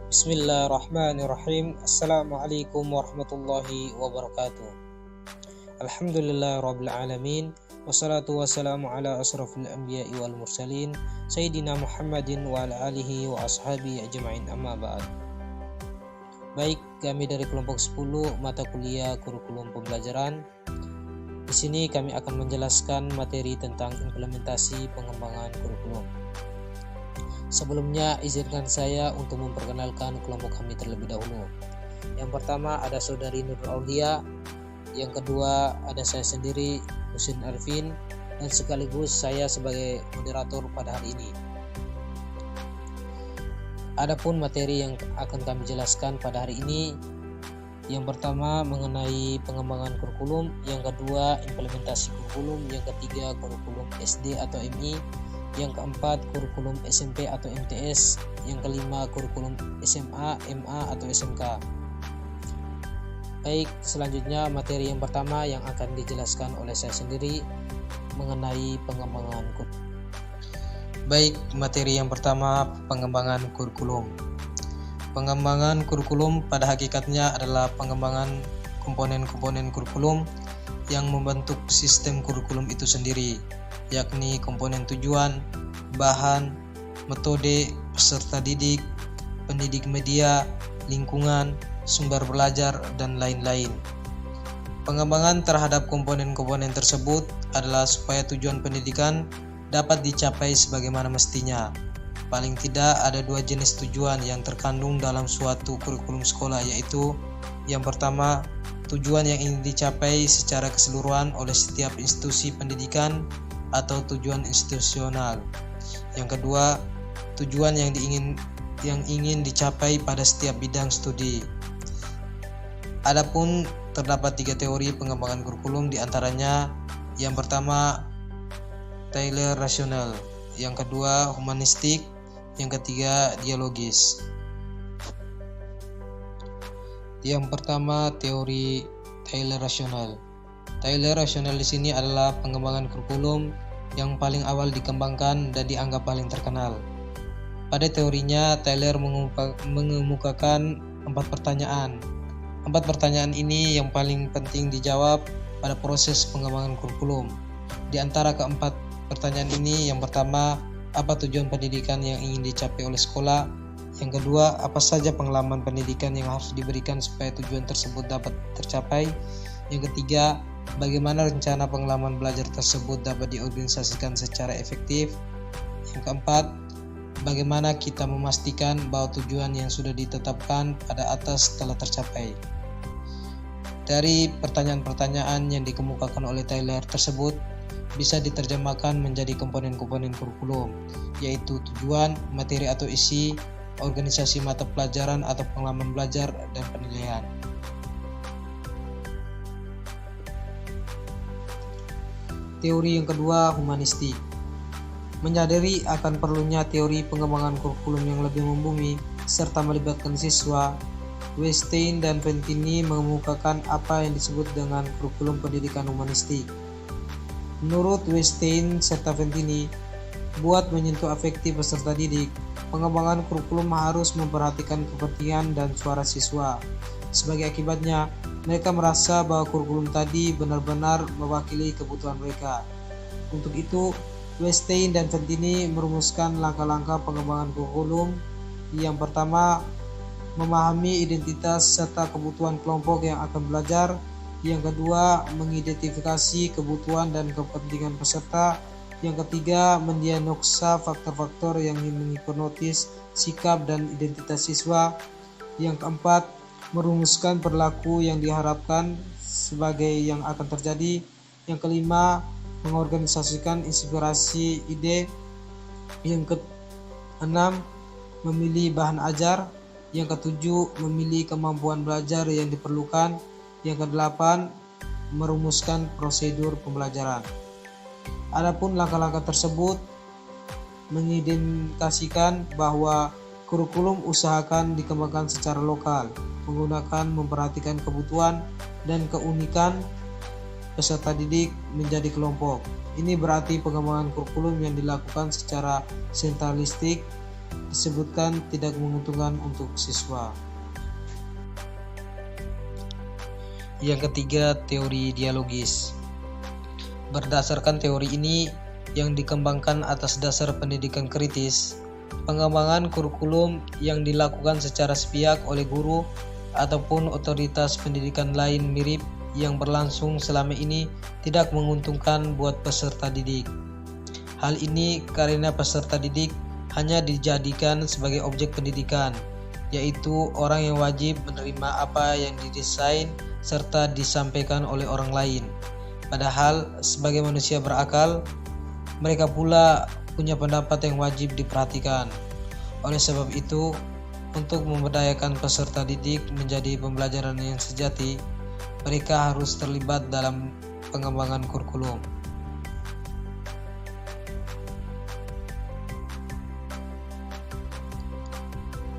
Bismillahirrahmanirrahim. Assalamualaikum warahmatullahi wabarakatuh. Alhamdulillah rabbil alamin. Wassalatu wassalamu ala asrafil anbiya'i wal mursalin Sayyidina Muhammadin wa ala alihi wa ashabi ajma'in, amma ba'd. Baik, kami dari kelompok 10 mata kuliah kurikulum pembelajaran. Di sini kami akan menjelaskan materi tentang implementasi pengembangan kurikulum. Sebelumnya, izinkan saya untuk memperkenalkan kelompok kami terlebih dahulu. Yang pertama ada saudari Nur Aulia, yang kedua ada saya sendiri, Husin Arvin, dan sekaligus saya sebagai moderator pada hari ini. Adapun materi yang akan kami jelaskan pada hari ini, yang pertama mengenai pengembangan kurikulum, yang kedua implementasi kurikulum, yang ketiga kurikulum SD atau MI, yang keempat kurikulum SMP atau MTS, yang kelima kurikulum SMA, MA atau SMK. Baik, selanjutnya materi yang pertama yang akan dijelaskan oleh saya sendiri mengenai pengembangan kurikulum. Baik, materi yang pertama pengembangan kurikulum. Pengembangan kurikulum pada hakikatnya adalah pengembangan komponen-komponen kurikulum yang membentuk sistem kurikulum itu sendiri, yakni komponen tujuan, bahan, metode, peserta didik, pendidik media, lingkungan, sumber belajar, dan lain-lain. Pengembangan terhadap komponen-komponen tersebut adalah supaya tujuan pendidikan dapat dicapai sebagaimana mestinya. Paling tidak ada dua jenis tujuan yang terkandung dalam suatu kurikulum sekolah, yaitu yang pertama, tujuan yang ingin dicapai secara keseluruhan oleh setiap institusi pendidikan atau tujuan institusional. Yang kedua, tujuan yang ingin dicapai pada setiap bidang studi. Adapun terdapat 3 teori pengembangan kurikulum, diantaranya yang pertama Taylor rasional, yang kedua humanistik, yang ketiga dialogis. Yang pertama teori Taylor rasional. Taylor rasional di sini adalah pengembangan kurikulum yang paling awal dikembangkan dan dianggap paling terkenal. Pada teorinya, Taylor mengemukakan 4 pertanyaan. 4 pertanyaan ini yang paling penting dijawab pada proses pengembangan kurikulum. Di antara keempat pertanyaan ini, yang pertama, apa tujuan pendidikan yang ingin dicapai oleh sekolah? Yang kedua, apa saja pengalaman pendidikan yang harus diberikan supaya tujuan tersebut dapat tercapai? Yang ketiga, bagaimana rencana pengalaman belajar tersebut dapat diorganisasikan secara efektif? Yang keempat, bagaimana kita memastikan bahwa tujuan yang sudah ditetapkan pada atas telah tercapai? Dari pertanyaan-pertanyaan yang dikemukakan oleh Taylor tersebut bisa diterjemahkan menjadi komponen-komponen kurikulum, yaitu tujuan, materi atau isi, organisasi mata pelajaran atau pengalaman belajar, dan penilaian. Teori yang kedua, humanistik. Menyadari akan perlunya teori pengembangan kurikulum yang lebih membumi serta melibatkan siswa, Wettstein dan Fantini mengemukakan apa yang disebut dengan kurikulum pendidikan humanistik. Menurut Wettstein serta Fantini, buat menyentuh afektif peserta didik, pengembangan kurikulum harus memperhatikan kepentingan dan suara siswa. Sebagai akibatnya, mereka merasa bahwa kurikulum tadi benar-benar mewakili kebutuhan mereka. Untuk itu, Wettstein dan Fantini merumuskan langkah-langkah pengembangan kurikulum. Yang pertama, memahami identitas serta kebutuhan kelompok yang akan belajar. Yang kedua, mengidentifikasi kebutuhan dan kepentingan peserta. Yang ketiga, mendiagnosa faktor-faktor yang menghipnotis sikap dan identitas siswa. Yang keempat, merumuskan perilaku yang diharapkan sebagai yang akan terjadi. Yang kelima, mengorganisasikan inspirasi ide. Yang keenam, memilih bahan ajar. Yang ketujuh, memilih kemampuan belajar yang diperlukan. Yang kedelapan, merumuskan prosedur pembelajaran. Adapun langkah-langkah tersebut mengidentifikasikan bahwa kurikulum usahakan dikembangkan secara lokal, menggunakan memperhatikan kebutuhan dan keunikan peserta didik menjadi kelompok. Ini berarti pengembangan kurikulum yang dilakukan secara sentralistik disebutkan tidak menguntungkan untuk siswa. Yang ketiga, teori dialogis. Berdasarkan teori ini yang dikembangkan atas dasar pendidikan kritis, pengembangan kurikulum yang dilakukan secara sepihak oleh guru ataupun otoritas pendidikan lain mirip yang berlangsung selama ini tidak menguntungkan buat peserta didik. Hal ini karena peserta didik hanya dijadikan sebagai objek pendidikan, yaitu orang yang wajib menerima apa yang didesain serta disampaikan oleh orang lain. Padahal sebagai manusia berakal, mereka pula punya pendapat yang wajib diperhatikan. Oleh sebab itu, untuk memberdayakan peserta didik menjadi pembelajaran yang sejati, mereka harus terlibat dalam pengembangan kurikulum.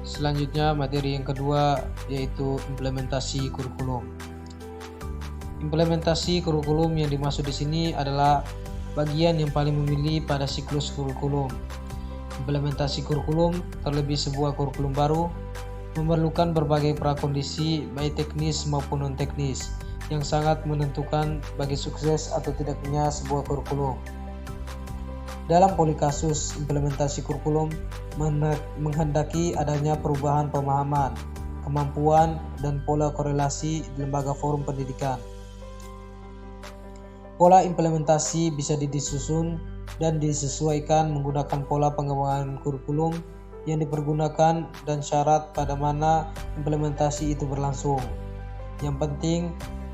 Selanjutnya, materi yang kedua yaitu implementasi kurikulum. Implementasi kurikulum yang dimaksud di sini adalah bagian yang paling memilih pada siklus kurikulum. Implementasi kurikulum, terlebih sebuah kurikulum baru, memerlukan berbagai prakondisi baik teknis maupun non-teknis yang sangat menentukan bagi sukses atau tidaknya sebuah kurikulum. Dalam polikasus, implementasi kurikulum menghendaki adanya perubahan pemahaman, kemampuan, dan pola korelasi di lembaga forum pendidikan. Pola implementasi bisa disusun dan disesuaikan menggunakan pola pengembangan kurikulum yang dipergunakan dan syarat pada mana implementasi itu berlangsung. Yang penting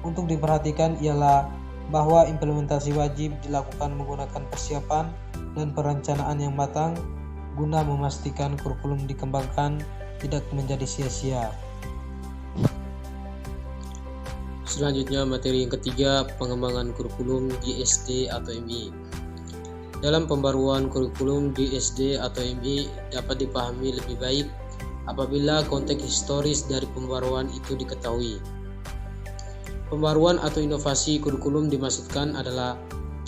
untuk diperhatikan ialah bahwa implementasi wajib dilakukan menggunakan persiapan dan perencanaan yang matang guna memastikan kurikulum dikembangkan tidak menjadi sia-sia. Selanjutnya, materi yang ketiga, pengembangan kurikulum di SD atau MI. Dalam pembaruan kurikulum di SD atau MI dapat dipahami lebih baik apabila konteks historis dari pembaruan itu diketahui. Pembaruan atau inovasi kurikulum dimaksudkan adalah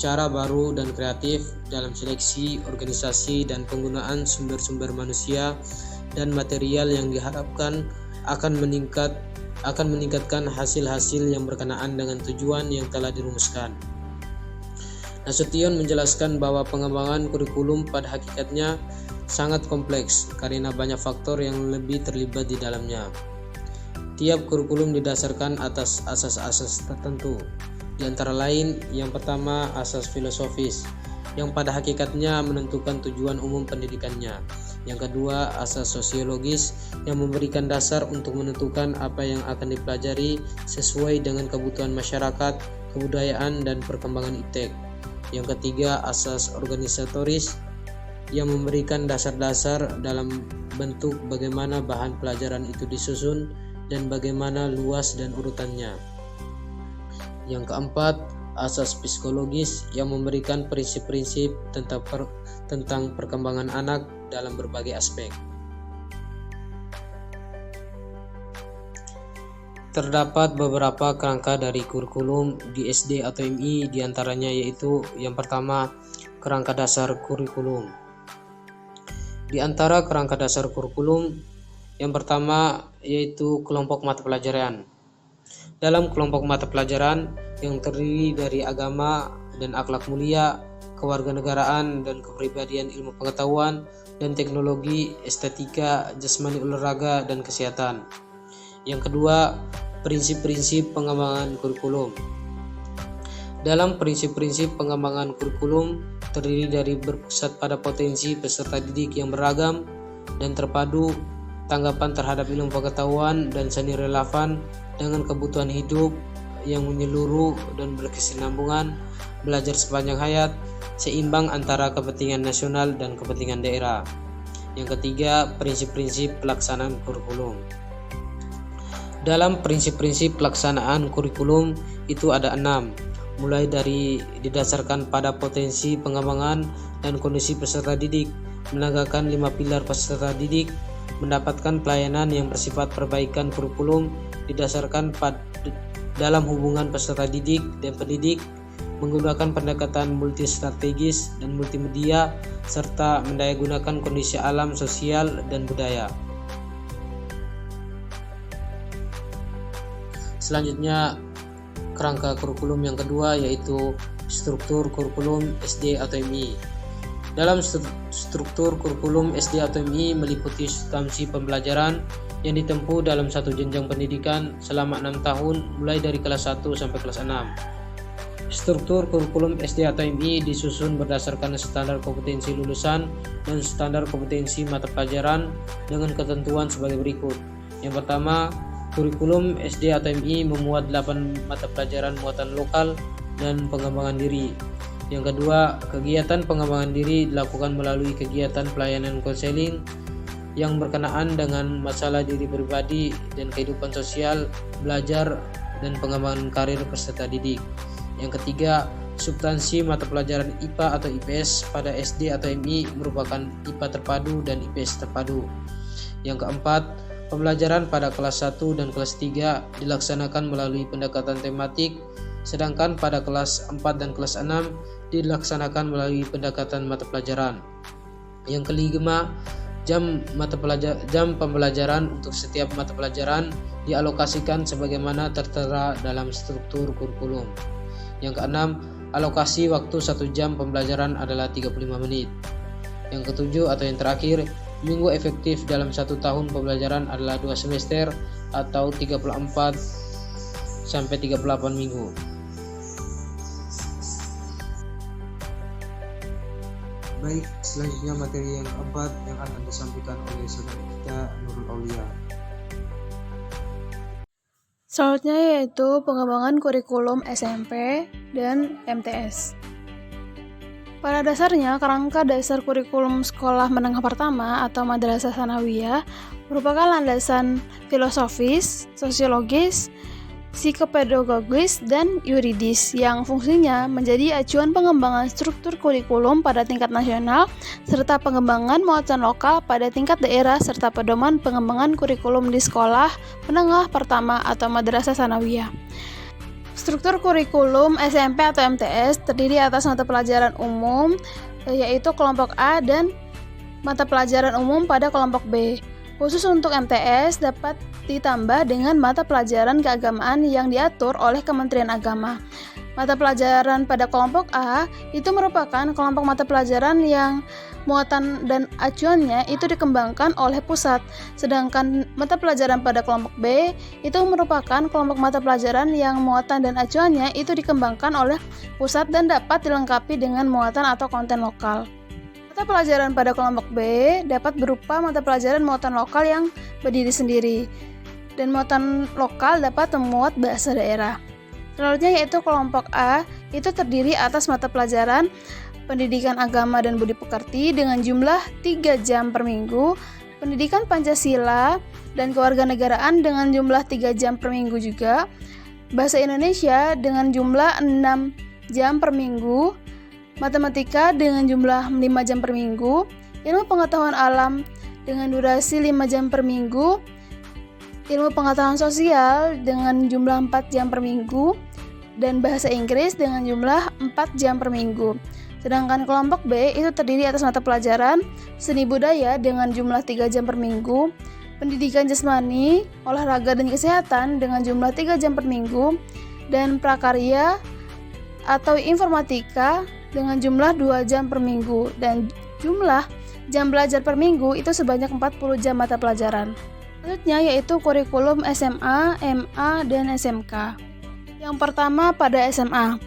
cara baru dan kreatif dalam seleksi, organisasi, dan penggunaan sumber-sumber manusia dan material yang diharapkan akan meningkatkan hasil-hasil yang berkenaan dengan tujuan yang telah dirumuskan. Nasution menjelaskan bahwa pengembangan kurikulum pada hakikatnya sangat kompleks karena banyak faktor yang lebih terlibat di dalamnya. Tiap kurikulum didasarkan atas asas-asas tertentu. Di antara lain, yang pertama asas filosofis, yang pada hakikatnya menentukan tujuan umum pendidikannya. Yang kedua, asas sosiologis, yang memberikan dasar untuk menentukan apa yang akan dipelajari sesuai dengan kebutuhan masyarakat, kebudayaan, dan perkembangan iptek. Yang ketiga, asas organisatoris, yang memberikan dasar-dasar dalam bentuk bagaimana bahan pelajaran itu disusun dan bagaimana luas dan urutannya. Yang keempat, asas psikologis, yang memberikan prinsip-prinsip tentang perkembangan anak dalam berbagai aspek. Terdapat beberapa kerangka dari kurikulum di SD atau MI, diantaranya yaitu yang pertama, kerangka dasar kurikulum. Di antara kerangka dasar kurikulum, yang pertama yaitu kelompok mata pelajaran. Dalam kelompok mata pelajaran yang terdiri dari agama dan akhlak mulia, kewarganegaraan dan kepribadian, ilmu pengetahuan dan teknologi, estetika, jasmani, olahraga, dan kesehatan. Yang kedua, prinsip-prinsip pengembangan kurikulum. Dalam prinsip-prinsip pengembangan kurikulum terdiri dari berpusat pada potensi peserta didik yang beragam dan terpadu, tanggapan terhadap ilmu pengetahuan dan seni relevan dengan kebutuhan hidup yang menyeluruh dan berkesinambungan, belajar sepanjang hayat, seimbang antara kepentingan nasional dan kepentingan daerah. Yang ketiga, prinsip-prinsip pelaksanaan kurikulum. Dalam prinsip-prinsip pelaksanaan kurikulum itu ada 6, mulai dari didasarkan pada potensi pengembangan dan kondisi peserta didik, menegakkan 5 pilar peserta didik, mendapatkan pelayanan yang bersifat perbaikan kurikulum didasarkan dalam hubungan peserta didik dan pendidik, menggunakan pendekatan multistrategis dan multimedia, serta mendayagunakan kondisi alam, sosial, dan budaya. Selanjutnya, kerangka kurikulum yang kedua yaitu struktur kurikulum SD atau MI. Dalam struktur kurikulum SD atau MI meliputi substansi pembelajaran yang ditempuh dalam satu jenjang pendidikan selama 6 tahun mulai dari kelas 1 sampai kelas 6. Struktur kurikulum SD atau MI disusun berdasarkan standar kompetensi lulusan dan standar kompetensi mata pelajaran dengan ketentuan sebagai berikut. Yang pertama, kurikulum SD atau MI memuat 8 mata pelajaran muatan lokal dan pengembangan diri. Yang kedua, kegiatan pengembangan diri dilakukan melalui kegiatan pelayanan konseling yang berkenaan dengan masalah diri pribadi dan kehidupan sosial, belajar, dan pengembangan karir peserta didik. Yang ketiga, substansi mata pelajaran IPA atau IPS pada SD atau MI merupakan IPA terpadu dan IPS terpadu. Yang keempat, pembelajaran pada kelas 1 dan kelas 3 dilaksanakan melalui pendekatan tematik, sedangkan pada kelas 4 dan kelas 6 dilaksanakan melalui pendekatan mata pelajaran. Yang kelima, jam pembelajaran untuk setiap mata pelajaran dialokasikan sebagaimana tertera dalam struktur kurikulum. Yang keenam, alokasi waktu 1 jam pembelajaran adalah 35 menit. Yang ketujuh atau yang terakhir, minggu efektif dalam 1 tahun pembelajaran adalah 2 semester atau 34 sampai 38 minggu. Baik, selanjutnya materi yang keempat yang akan disampaikan oleh saudara kita Nurul Aulia. Selanjutnya yaitu pengembangan kurikulum SMP dan MTS. Pada dasarnya, kerangka dasar kurikulum sekolah menengah pertama atau madrasah sanawiyah merupakan landasan filosofis, sosiologis, psikopedagogis, dan yuridis yang fungsinya menjadi acuan pengembangan struktur kurikulum pada tingkat nasional serta pengembangan muatan lokal pada tingkat daerah serta pedoman pengembangan kurikulum di sekolah menengah pertama atau madrasah sanawiyah. Struktur kurikulum SMP atau MTS terdiri atas mata pelajaran umum yaitu kelompok A dan mata pelajaran umum pada kelompok B. Khusus untuk MTS dapat ditambah dengan mata pelajaran keagamaan yang diatur oleh Kementerian Agama. Mata pelajaran pada kelompok A itu merupakan kelompok mata pelajaran yang muatan dan acuannya itu dikembangkan oleh pusat, sedangkan mata pelajaran pada kelompok B itu merupakan kelompok mata pelajaran yang muatan dan acuannya itu dikembangkan oleh pusat dan dapat dilengkapi dengan muatan atau konten lokal. Mata pelajaran pada kelompok B dapat berupa mata pelajaran muatan lokal yang berdiri sendiri, dan muatan lokal dapat memuat bahasa daerah. Selanjutnya yaitu kelompok A, itu terdiri atas mata pelajaran pendidikan agama dan budi pekerti dengan jumlah 3 jam per minggu, pendidikan Pancasila dan kewarganegaraan dengan jumlah 3 jam per minggu juga, bahasa Indonesia dengan jumlah 6 jam per minggu, matematika dengan jumlah 5 jam per minggu, ilmu pengetahuan alam dengan durasi 5 jam per minggu, ilmu pengetahuan sosial dengan jumlah 4 jam per minggu, dan bahasa Inggris dengan jumlah 4 jam per minggu. Sedangkan kelompok B itu terdiri atas mata pelajaran seni budaya dengan jumlah 3 jam per minggu, pendidikan jasmani, olahraga dan kesehatan dengan jumlah 3 jam per minggu, dan prakarya atau informatika dengan jumlah 2 jam per minggu, dan jumlah jam belajar per minggu itu sebanyak 40 jam mata pelajaran. Selanjutnya yaitu kurikulum SMA, MA, dan SMK. Yang pertama pada SMA,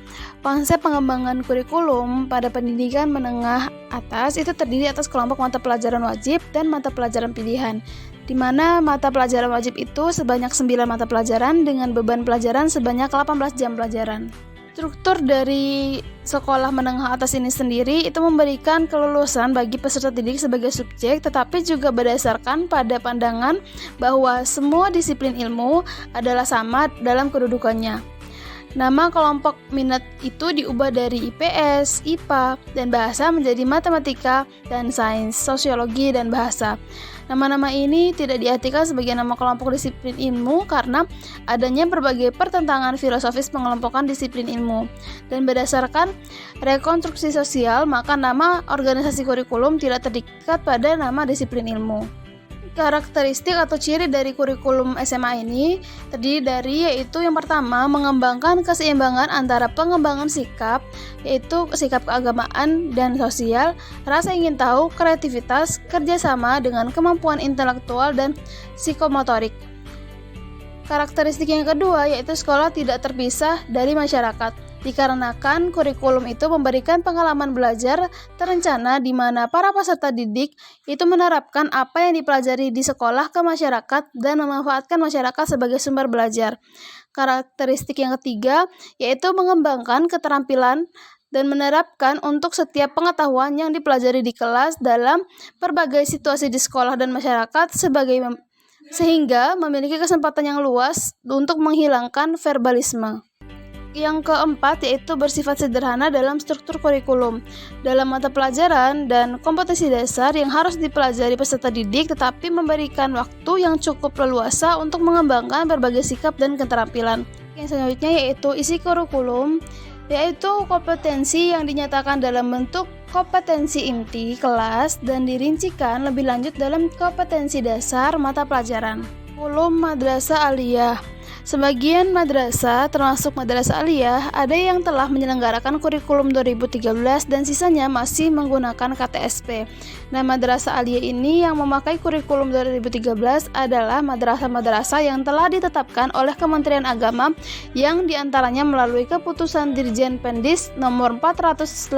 konsep pengembangan kurikulum pada pendidikan menengah atas itu terdiri atas kelompok mata pelajaran wajib dan mata pelajaran pilihan, di mana mata pelajaran wajib itu sebanyak 9 mata pelajaran dengan beban pelajaran sebanyak 18 jam pelajaran. Struktur dari sekolah menengah atas ini sendiri itu memberikan kelulusan bagi peserta didik sebagai subjek, tetapi juga berdasarkan pada pandangan bahwa semua disiplin ilmu adalah sama dalam kedudukannya. Nama kelompok minat itu diubah dari IPS, IPA, dan bahasa menjadi matematika dan sains, sosiologi, dan bahasa. Nama-nama ini tidak diartikan sebagai nama kelompok disiplin ilmu karena adanya berbagai pertentangan filosofis pengelompokan disiplin ilmu. Dan berdasarkan rekonstruksi sosial, maka nama organisasi kurikulum tidak terikat pada nama disiplin ilmu. Karakteristik atau ciri dari kurikulum SMA ini terdiri dari yaitu yang pertama mengembangkan keseimbangan antara pengembangan sikap, yaitu sikap keagamaan dan sosial, rasa ingin tahu, kreativitas, kerjasama dengan kemampuan intelektual dan psikomotorik. Karakteristik yang kedua yaitu sekolah tidak terpisah dari masyarakat. Dikarenakan kurikulum itu memberikan pengalaman belajar terencana di mana para peserta didik itu menerapkan apa yang dipelajari di sekolah ke masyarakat dan memanfaatkan masyarakat sebagai sumber belajar. Karakteristik yang ketiga yaitu mengembangkan keterampilan dan menerapkan untuk setiap pengetahuan yang dipelajari di kelas dalam berbagai situasi di sekolah dan masyarakat sehingga memiliki kesempatan yang luas untuk menghilangkan verbalisme. Yang keempat yaitu bersifat sederhana dalam struktur kurikulum, dalam mata pelajaran dan kompetensi dasar yang harus dipelajari peserta didik tetapi memberikan waktu yang cukup leluasa untuk mengembangkan berbagai sikap dan keterampilan. Yang selanjutnya yaitu isi kurikulum, yaitu kompetensi yang dinyatakan dalam bentuk kompetensi inti kelas dan dirincikan lebih lanjut dalam kompetensi dasar mata pelajaran. Kurikulum Madrasah Aliyah. Sebagian madrasah, termasuk Madrasah Aliyah, ada yang telah menyelenggarakan kurikulum 2013 dan sisanya masih menggunakan KTSP. Nah, Madrasah Aliyah ini yang memakai kurikulum 2013 adalah madrasah-madrasah yang telah ditetapkan oleh Kementerian Agama yang diantaranya melalui Keputusan Dirjen Pendis nomor 481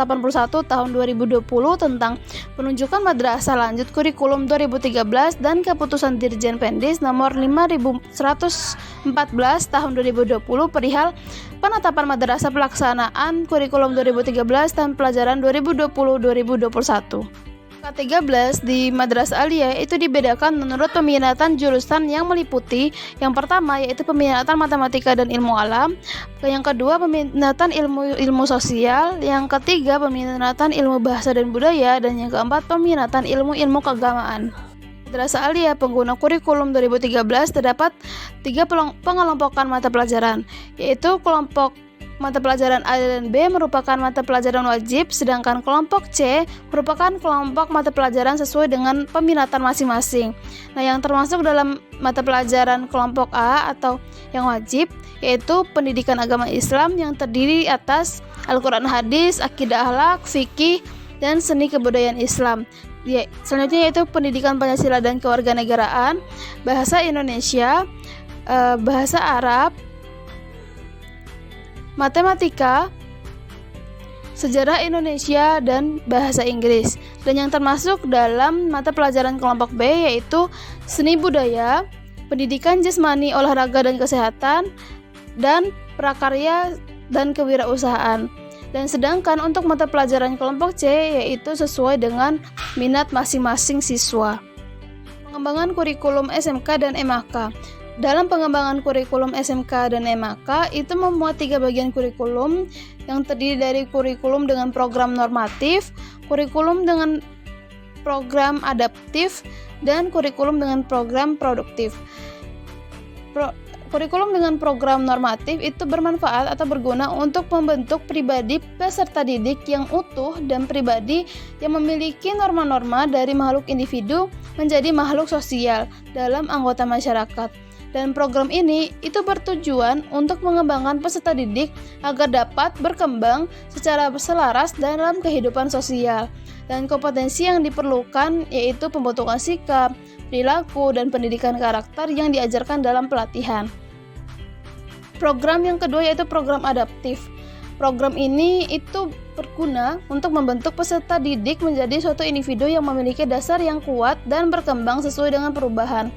tahun 2020 tentang penunjukan madrasah lanjut kurikulum 2013 dan Keputusan Dirjen Pendis nomor 5114 tahun 2020 perihal penetapan madrasah pelaksanaan kurikulum 2013 tahun pelajaran 2020-2021. K13 di Madrasah Aliyah itu dibedakan menurut peminatan jurusan yang meliputi yang pertama yaitu peminatan matematika dan ilmu alam, yang kedua peminatan ilmu sosial, yang ketiga peminatan ilmu bahasa dan budaya, dan yang keempat peminatan ilmu keagamaan. Madrasah Aliyah pengguna kurikulum 2013 terdapat 3 pengelompokan mata pelajaran, yaitu kelompok mata pelajaran A dan B merupakan mata pelajaran wajib, sedangkan kelompok C merupakan kelompok mata pelajaran sesuai dengan peminatan masing-masing. Nah, yang termasuk dalam mata pelajaran kelompok A atau yang wajib yaitu pendidikan agama Islam yang terdiri atas Al-Quran, hadis, akidah, akhlak, fikih, dan seni kebudayaan Islam. Selanjutnya yaitu pendidikan Pancasila dan kewarganegaraan, bahasa Indonesia, bahasa Arab, matematika, sejarah Indonesia, dan bahasa Inggris. Dan yang termasuk dalam mata pelajaran kelompok B yaitu seni budaya, pendidikan jasmani, olahraga dan kesehatan, dan prakarya dan kewirausahaan. Dan sedangkan untuk mata pelajaran kelompok C yaitu sesuai dengan minat masing-masing siswa. Pengembangan kurikulum SMK dan MAK. Dalam pengembangan kurikulum SMK dan MAK itu memuat 3 bagian kurikulum yang terdiri dari kurikulum dengan program normatif, kurikulum dengan program adaptif, dan kurikulum dengan program produktif. Kurikulum dengan program normatif itu bermanfaat atau berguna untuk membentuk pribadi peserta didik yang utuh dan pribadi yang memiliki norma-norma dari makhluk individu menjadi makhluk sosial dalam anggota masyarakat. Dan program ini itu bertujuan untuk mengembangkan peserta didik agar dapat berkembang secara selaras dalam kehidupan sosial. Dan kompetensi yang diperlukan yaitu pembentukan sikap, perilaku, dan pendidikan karakter yang diajarkan dalam pelatihan. Program yang kedua yaitu program adaptif. Program ini itu berguna untuk membentuk peserta didik menjadi suatu individu yang memiliki dasar yang kuat dan berkembang sesuai dengan perubahan.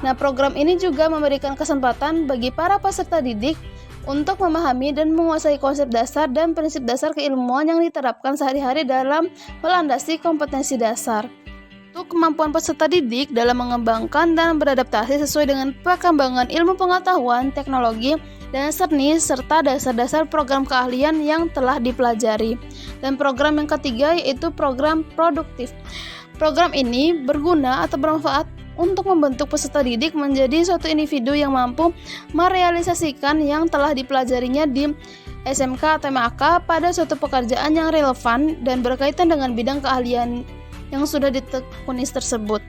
Nah, program ini juga memberikan kesempatan bagi para peserta didik untuk memahami dan menguasai konsep dasar dan prinsip dasar keilmuan yang diterapkan sehari-hari dalam melandasi kompetensi dasar. Untuk kemampuan peserta didik dalam mengembangkan dan beradaptasi sesuai dengan perkembangan ilmu pengetahuan, teknologi, dan seni, serta dasar-dasar program keahlian yang telah dipelajari. Dan program yang ketiga yaitu program produktif. Program ini berguna atau bermanfaat untuk membentuk peserta didik menjadi suatu individu yang mampu merealisasikan yang telah dipelajarinya di SMK atau MAK pada suatu pekerjaan yang relevan dan berkaitan dengan bidang keahlian yang sudah ditekuni tersebut.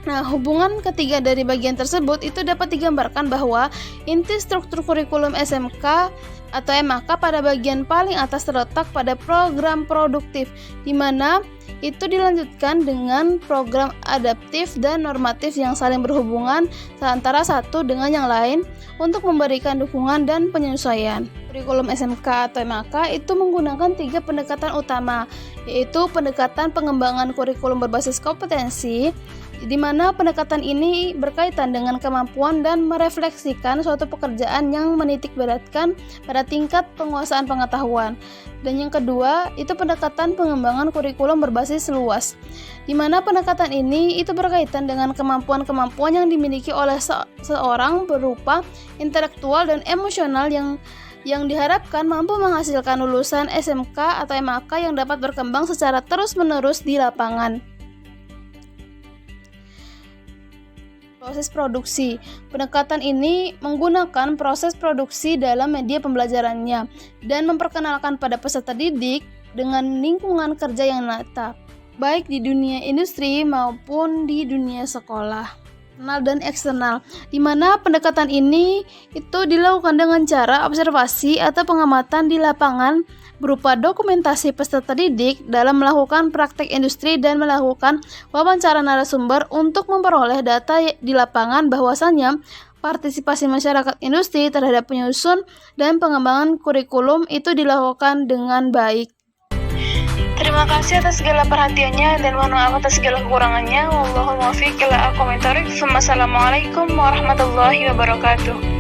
Nah, hubungan ketiga dari bagian tersebut itu dapat digambarkan bahwa inti struktur kurikulum SMK atau MAK pada bagian paling atas terletak pada program produktif, di mana itu dilanjutkan dengan program adaptif dan normatif yang saling berhubungan antara satu dengan yang lain untuk memberikan dukungan dan penyesuaian. Kurikulum SMK atau MAK itu menggunakan 3 pendekatan utama, yaitu pendekatan pengembangan kurikulum berbasis kompetensi, di mana pendekatan ini berkaitan dengan kemampuan dan merefleksikan suatu pekerjaan yang menitik beratkan pada tingkat penguasaan pengetahuan. Dan yang kedua, itu pendekatan pengembangan kurikulum berbasis luas, di mana pendekatan ini itu berkaitan dengan kemampuan-kemampuan yang dimiliki oleh seorang berupa intelektual dan emosional yang diharapkan mampu menghasilkan lulusan SMK atau MAK yang dapat berkembang secara terus-menerus di lapangan. Proses produksi. Pendekatan ini menggunakan proses produksi dalam media pembelajarannya dan memperkenalkan pada peserta didik dengan lingkungan kerja yang nyata, baik di dunia industri maupun di dunia sekolah. Internal dan eksternal, di mana pendekatan ini itu dilakukan dengan cara observasi atau pengamatan di lapangan berupa dokumentasi peserta didik dalam melakukan praktek industri dan melakukan wawancara narasumber untuk memperoleh data di lapangan bahwasannya partisipasi masyarakat industri terhadap penyusun dan pengembangan kurikulum itu dilakukan dengan baik. Terima kasih atas segala perhatiannya dan mohon maaf atas segala kekurangannya. Wallahul muwaffiq ila aqwamit thoriq. Wassalamualaikum warahmatullahi wabarakatuh.